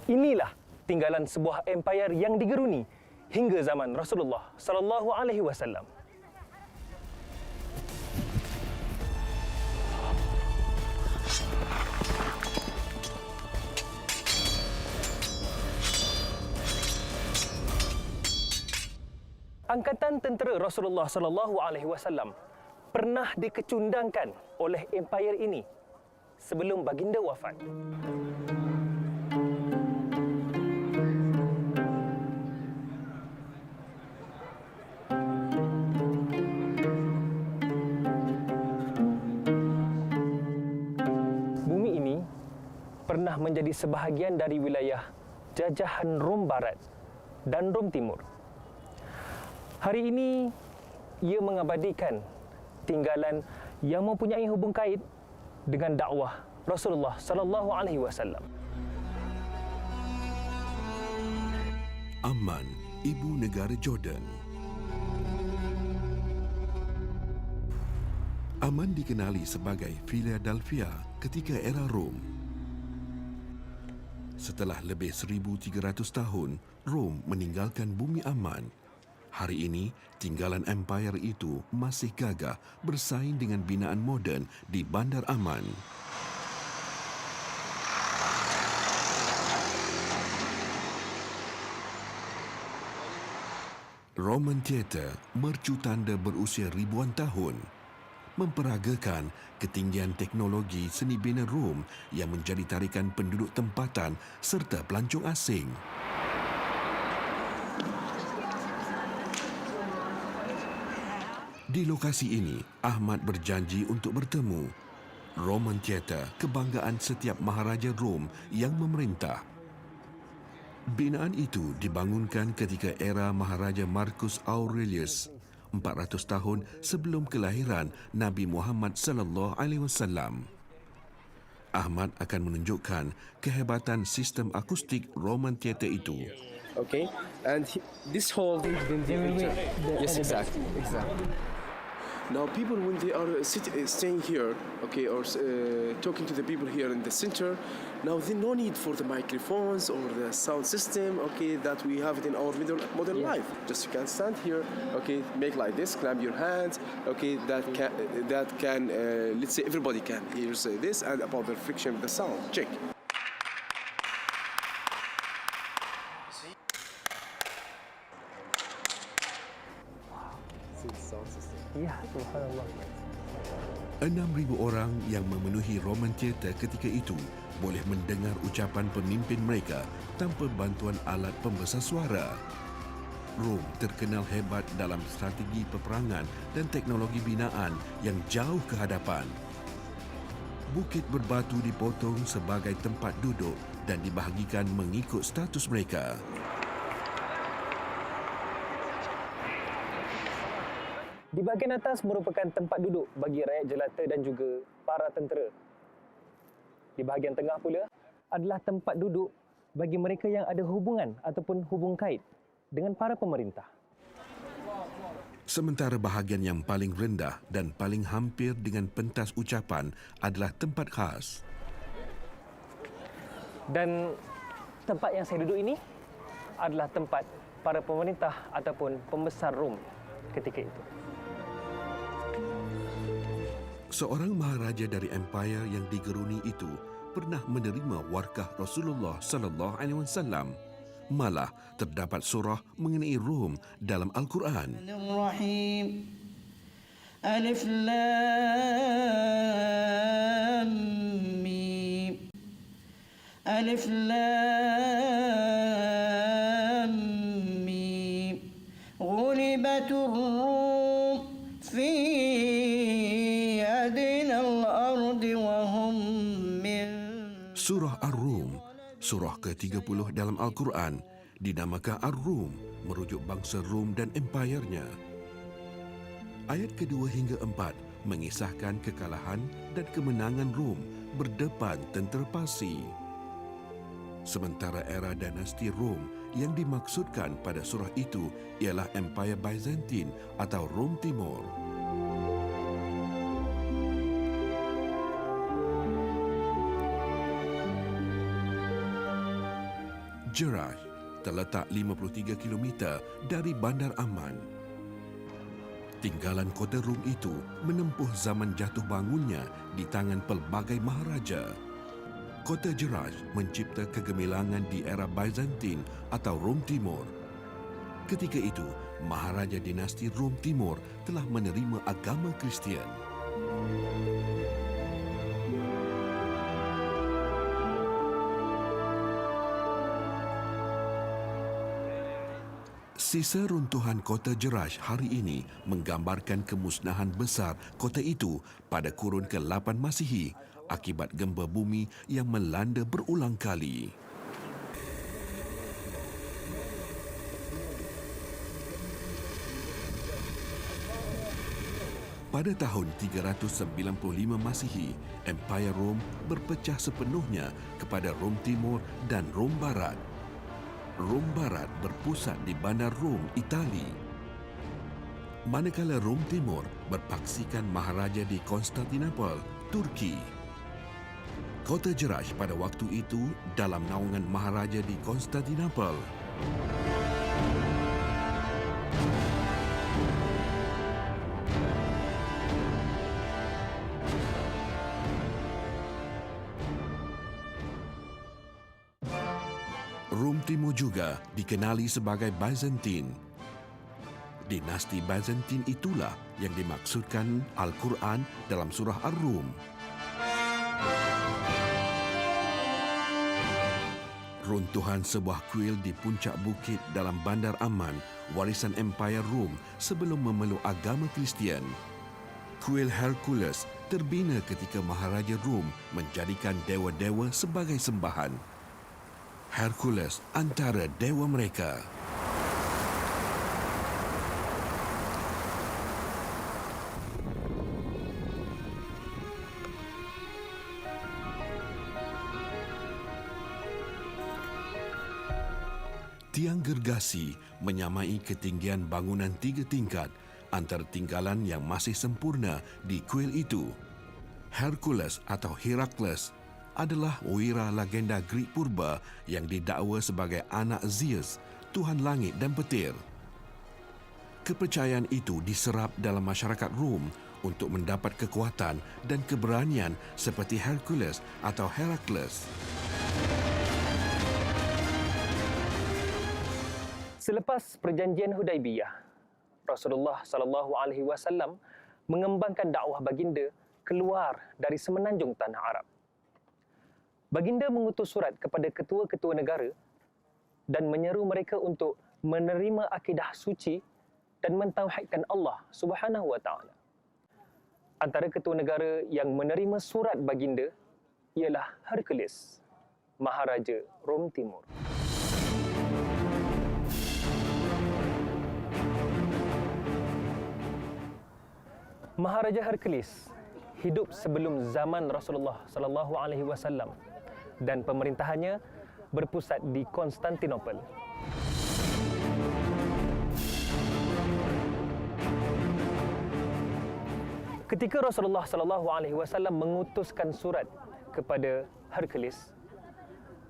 Inilah tinggalan sebuah empayar yang digeruni hingga zaman Rasulullah sallallahu alaihi wasallam. Angkatan tentera Rasulullah sallallahu alaihi wasallam pernah dikecundangkan oleh empayar ini sebelum baginda wafat. Bumi ini pernah menjadi sebahagian dari wilayah jajahan Rom Barat dan Rom Timur. Hari ini, ia mengabadikan tinggalan yang mempunyai hubung kait dengan dakwah Rasulullah sallallahu alaihi wasallam. Amman, ibu negara Jordan. Amman dikenali sebagai Philadelphia ketika era Rom. Setelah lebih 1,300 tahun, Rom meninggalkan bumi Amman. Hari ini, tinggalan empayar itu masih gagah bersaing dengan binaan moden di Bandar Amman. Roman Theatre, mercu tanda berusia ribuan tahun, memperagakan ketinggian teknologi seni bina Rom yang menjadi tarikan penduduk tempatan serta pelancong asing. Di lokasi ini, Ahmad berjanji untuk bertemu. Roman Theatre, kebanggaan setiap maharaja Rom yang memerintah. Binaan itu dibangunkan ketika era Maharaja Marcus Aurelius, 400 tahun sebelum kelahiran Nabi Muhammad sallallahu alaihi wasallam. Ahmad akan menunjukkan kehebatan sistem akustik Roman Theatre itu. Okay, and this hall. Yes, exactly. Now, people when they are staying here, okay, or talking to the people here in the center, now there's no need for the microphones or the sound system, okay, that we have it in our modern life. Just you can stand here, okay, make like this, clap your hands, okay, that can let's say everybody can hear this, and about the friction of the sound. Check. Ya, subhanallah. 6,000 orang yang memenuhi Roman Theatre ketika itu boleh mendengar ucapan pemimpin mereka tanpa bantuan alat pembesar suara. Rom terkenal hebat dalam strategi peperangan dan teknologi binaan yang jauh ke hadapan. Bukit berbatu dipotong sebagai tempat duduk dan dibahagikan mengikut status mereka. Di bahagian atas merupakan tempat duduk bagi rakyat jelata dan juga para tentera. Di bahagian tengah pula adalah tempat duduk bagi mereka yang ada hubungan ataupun hubung kait dengan para pemerintah. Sementara bahagian yang paling rendah dan paling hampir dengan pentas ucapan adalah tempat khas. Dan tempat yang saya duduk ini adalah tempat para pemerintah ataupun pembesar Rom ketika itu. Seorang maharaja dari empayar yang digeruni itu pernah menerima warkah Rasulullah sallallahu alaihi wasallam. Malah terdapat surah mengenai Rom dalam Al-Quran. Alif Lam Mim. Alif Lam Mim. Ghulibatur Rum fi Surah Ar-Rum, surah ke-30 dalam Al-Quran, dinamakan Ar-Rum, merujuk bangsa Rom dan empayarnya. Ayat kedua hingga 4 mengisahkan kekalahan dan kemenangan Rom berdepan tentera Parsi. Sementara era dinasti Rom yang dimaksudkan pada surah itu ialah Empire Byzantine atau Rom Timur. Jeraj terletak 53 km dari Bandar Aman. Tinggalan kota Rom itu menempuh zaman jatuh bangunnya di tangan pelbagai maharaja. Kota Jeraj mencipta kegemilangan di era Byzantine atau Rom Timur. Ketika itu, maharaja dinasti Rom Timur telah menerima agama Kristian. Sisa runtuhan kota Jeraj hari ini menggambarkan kemusnahan besar kota itu pada kurun ke-8 Masihi akibat gempa bumi yang melanda berulang kali. Pada tahun 395 Masihi, Empire Rom berpecah sepenuhnya kepada Rom Timur dan Rom Barat. Rom Barat berpusat di Bandar Rom, Itali. Manakala Rom Timur berpaksikan maharaja di Konstantinopel, Turki. Kota Jeraj pada waktu itu dalam naungan maharaja di Konstantinopel. Rom Timur juga dikenali sebagai Byzantine. Dinasti Byzantine itulah yang dimaksudkan Al-Quran dalam surah Ar-Rum. Runtuhan sebuah kuil di puncak bukit dalam Bandar Aman, warisan Empire Rom sebelum memeluk agama Kristian. Kuil Hercules terbina ketika Maharaja Rom menjadikan dewa-dewa sebagai sembahan. Hercules antara dewa mereka. Tiang gergasi menyamai ketinggian bangunan 3 tingkat antara tinggalan yang masih sempurna di kuil itu. Hercules atau Herakles adalah wira legenda Greek purba yang didakwa sebagai anak Zeus, Tuhan Langit dan Petir. Kepercayaan itu diserap dalam masyarakat Rom untuk mendapat kekuatan dan keberanian seperti Hercules atau Herakles. Selepas perjanjian Hudaibiyah, Rasulullah SAW mengembangkan dakwah baginda keluar dari semenanjung tanah Arab. Baginda mengutus surat kepada ketua-ketua negara dan menyeru mereka untuk menerima akidah suci dan mentauhidkan Allah Subhanahu wa taala. Antara ketua negara yang menerima surat baginda ialah Hercules, Maharaja Rom Timur. Maharaja Hercules hidup sebelum zaman Rasulullah SAW dan pemerintahannya berpusat di Konstantinopel. Ketika Rasulullah SAW mengutuskan surat kepada Hercules,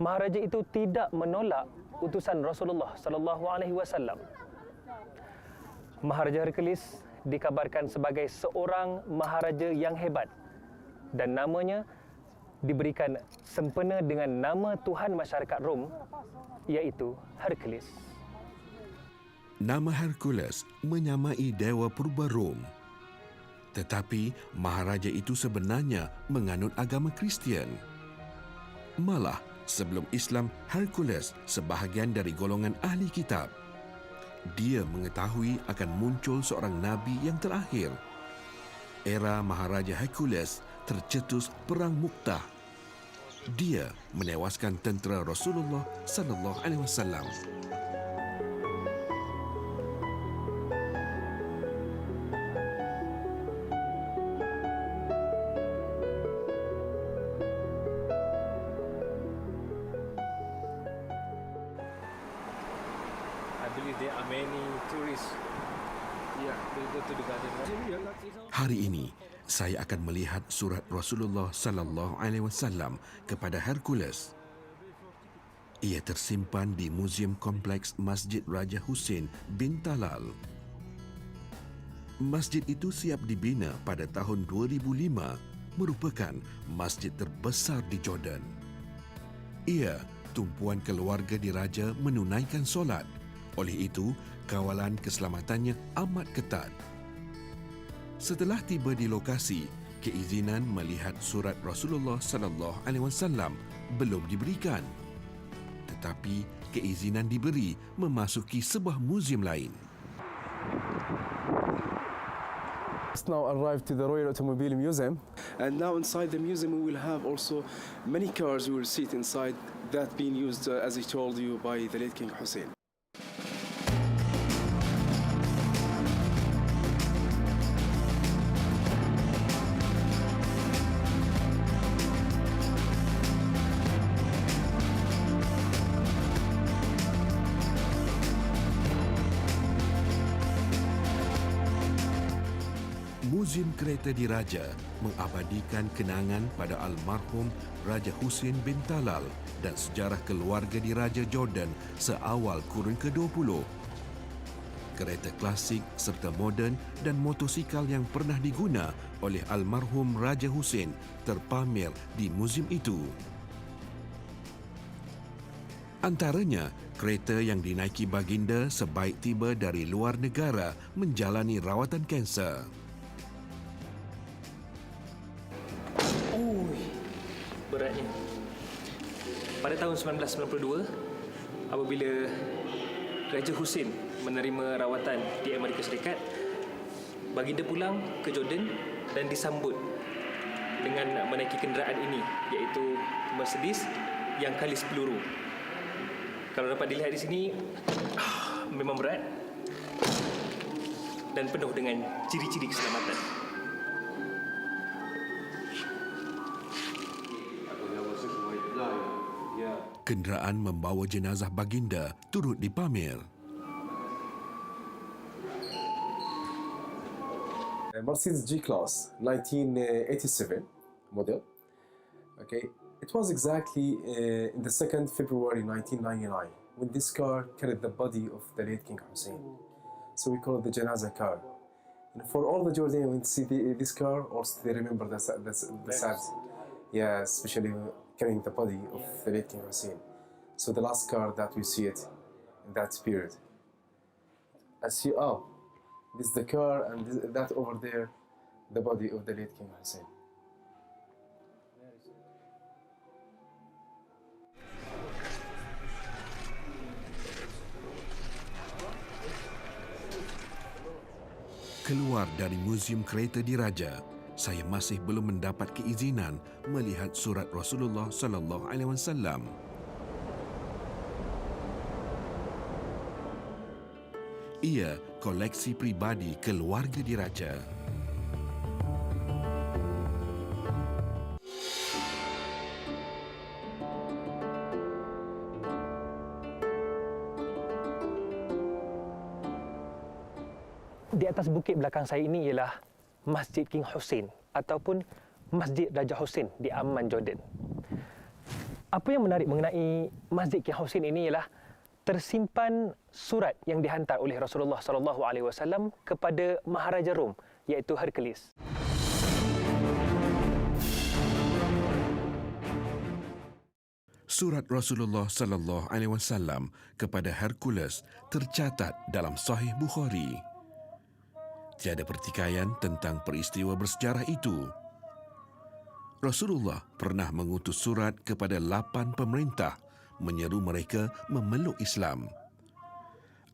maharaja itu tidak menolak utusan Rasulullah SAW. Maharaja Hercules dikabarkan sebagai seorang maharaja yang hebat dan namanya diberikan sempena dengan nama Tuhan masyarakat Rom, iaitu Hercules. Nama Hercules menyamai dewa purba Rom. Tetapi maharaja itu sebenarnya menganut agama Kristian. Malah sebelum Islam, Hercules sebahagian dari golongan ahli kitab. Dia mengetahui akan muncul seorang nabi yang terakhir. Era Maharaja Hercules tercetus perang Mu'tah. Dia menewaskan tentera Rasulullah sallallahu alaihi wasallam. I believe there are many tourists. Yeah, they go to the garden. Hari ini saya akan melihat surat Rasulullah sallallahu alaihi wasallam kepada Hercules. Ia tersimpan di Muzium Kompleks Masjid Raja Hussein bin Talal. Masjid itu siap dibina pada tahun 2005, merupakan masjid terbesar di Jordan. Ia, tumpuan keluarga diraja menunaikan solat. Oleh itu, kawalan keselamatannya amat ketat. Setelah tiba di lokasi, keizinan melihat surat Rasulullah sallallahu alaihi wasallam belum diberikan. Tetapi keizinan diberi memasuki sebuah muzium lain. Now arrived to the Royal Automobile Museum, and now inside the museum we will have also many cars we will see inside that being used, as I told you, by the late King Hussein. Muzium Kereta Diraja mengabadikan kenangan pada almarhum Raja Hussein bin Talal dan sejarah keluarga diraja Jordan seawal kurun ke-20. Kereta klasik serta moden dan motosikal yang pernah diguna oleh almarhum Raja Hussein terpamer di muzium itu. Antaranya, kereta yang dinaiki baginda sebaik tiba dari luar negara menjalani rawatan kanser. Beratnya. Pada tahun 1992, apabila Raja Hussein menerima rawatan di Amerika Syarikat, baginda pulang ke Jordan dan disambut dengan menaiki kenderaan ini, iaitu Mercedes yang kalis peluru. Kalau dapat dilihat di sini, memang berat dan penuh dengan ciri-ciri keselamatan. Kenderaan membawa jenazah baginda turut dipamer. Mercedes G-Class 1987 model. Okay, it was exactly in the 2nd February 1999 when this car carried the body of the late King Hussein. So we call it the Janaza car. And for all the Jordanians when see this car, also they remember the sad, yeah, especially carrying the body of the late King Hussein. So the last car that we see it in that period. I see, oh, this is the car, and that over there, the body of the late King Hussein. Keluar dari Muzium Kereta Diraja, saya masih belum mendapat keizinan melihat surat Rasulullah sallallahu alaihi wasallam. Ia koleksi pribadi keluarga diraja. Di atas bukit belakang saya ini ialah Masjid King Hussein ataupun Masjid Raja Hussein di Amman, Jordan. Apa yang menarik mengenai Masjid King Hussein ini ialah tersimpan surat yang dihantar oleh Rasulullah SAW kepada Maharaja Rom, iaitu Hercules. Surat Rasulullah sallallahu alaihi wasallam kepada Hercules tercatat dalam Sahih Bukhari. Tiada pertikaian tentang peristiwa bersejarah itu. Rasulullah pernah mengutus surat kepada 8 pemerintah menyeru mereka memeluk Islam.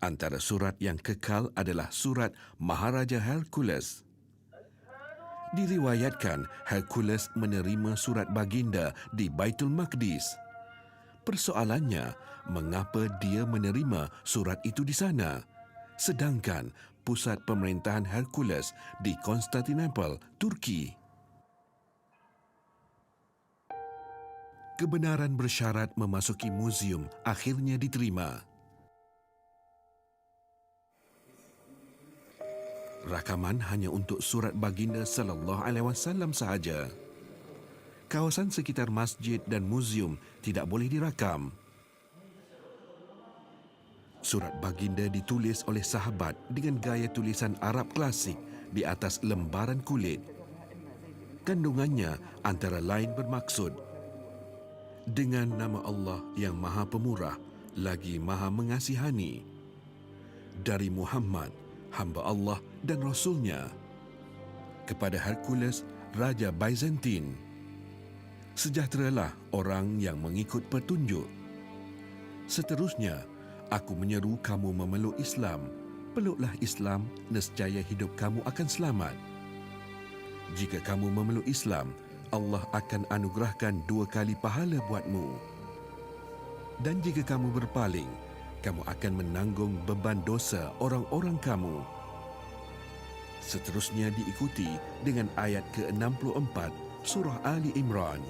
Antara surat yang kekal adalah surat Maharaja Hercules. Diriwayatkan Hercules menerima surat baginda di Baitul Maqdis. Persoalannya, mengapa dia menerima surat itu di sana, sedangkan pusat pemerintahan Hercules di Konstantinopel, Turki? Kebenaran bersyarat memasuki muzium akhirnya diterima. Rakaman hanya untuk surat baginda sallallahu alaihi wasallam sahaja. Kawasan sekitar masjid dan muzium tidak boleh dirakam. Surat baginda ditulis oleh sahabat dengan gaya tulisan Arab klasik di atas lembaran kulit. Kandungannya antara lain bermaksud, dengan nama Allah yang Maha Pemurah lagi Maha Mengasihani, dari Muhammad, hamba Allah dan Rasulnya, kepada Hercules, Raja Byzantine. Sejahteralah orang yang mengikut petunjuk. Seterusnya, aku menyeru kamu memeluk Islam. Peluklah Islam, nescaya hidup kamu akan selamat. Jika kamu memeluk Islam, Allah akan anugerahkan 2 kali pahala buatmu. Dan jika kamu berpaling, kamu akan menanggung beban dosa orang-orang kamu. Seterusnya diikuti dengan ayat ke-64 surah Ali Imran.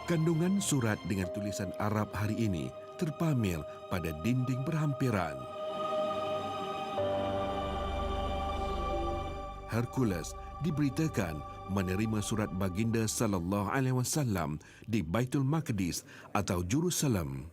Kandungan surat dengan tulisan Arab hari ini terpamer pada dinding berhampiran. Hercules diberitakan menerima surat baginda sallallahu alaihi wasallam di Baitul Maqdis atau Jerusalem.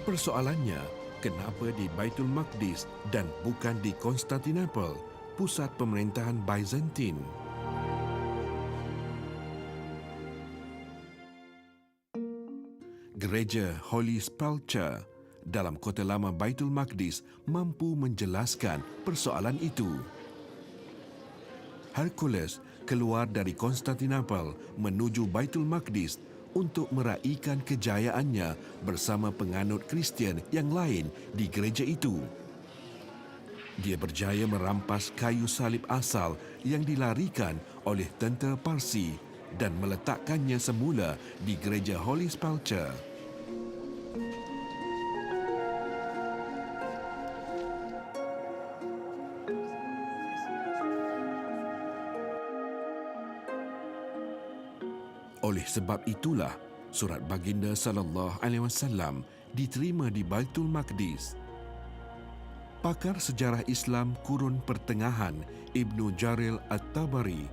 Persoalannya, kenapa di Baitul Maqdis dan bukan di Konstantinopel, pusat pemerintahan Byzantine? Gereja Holy Sepulchre dalam kota lama Baitul Maqdis mampu menjelaskan persoalan itu. Hercules keluar dari Konstantinopel menuju Baitul Maqdis untuk meraihkan kejayaannya bersama penganut Kristian yang lain di gereja itu. Dia berjaya merampas kayu salib asal yang dilarikan oleh tentera Parsi dan meletakkannya semula di gereja Holy Sepulchre. Oleh sebab itulah, surat baginda sallallahu alaihi wasallam diterima di Baitul Maqdis. Pakar sejarah Islam kurun pertengahan Ibnu Jarir At-Tabari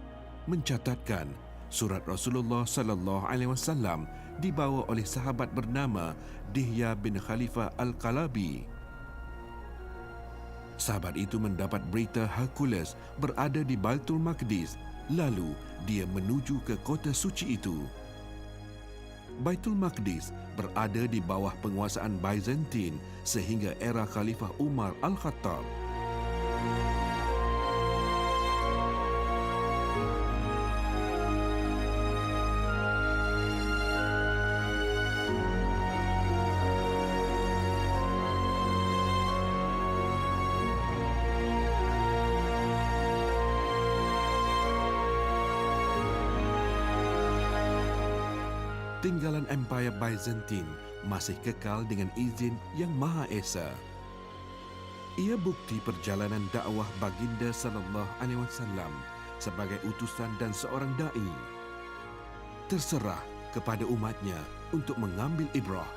mencatatkan surat Rasulullah sallallahu alaihi wasallam dibawa oleh sahabat bernama Dihya bin Khalifah Al-Qalabi. Sahabat itu mendapat berita Hercules berada di Baitul Maqdis. Lalu, dia menuju ke kota suci itu. Baitul Maqdis berada di bawah penguasaan Byzantine sehingga era Khalifah Umar Al-Khattab. Tinggalan Empire Byzantine masih kekal dengan izin yang Maha Esa. Ia bukti perjalanan dakwah baginda sallallahu alaihi wasallam sebagai utusan dan seorang dai. Terserah kepada umatnya untuk mengambil ibrah.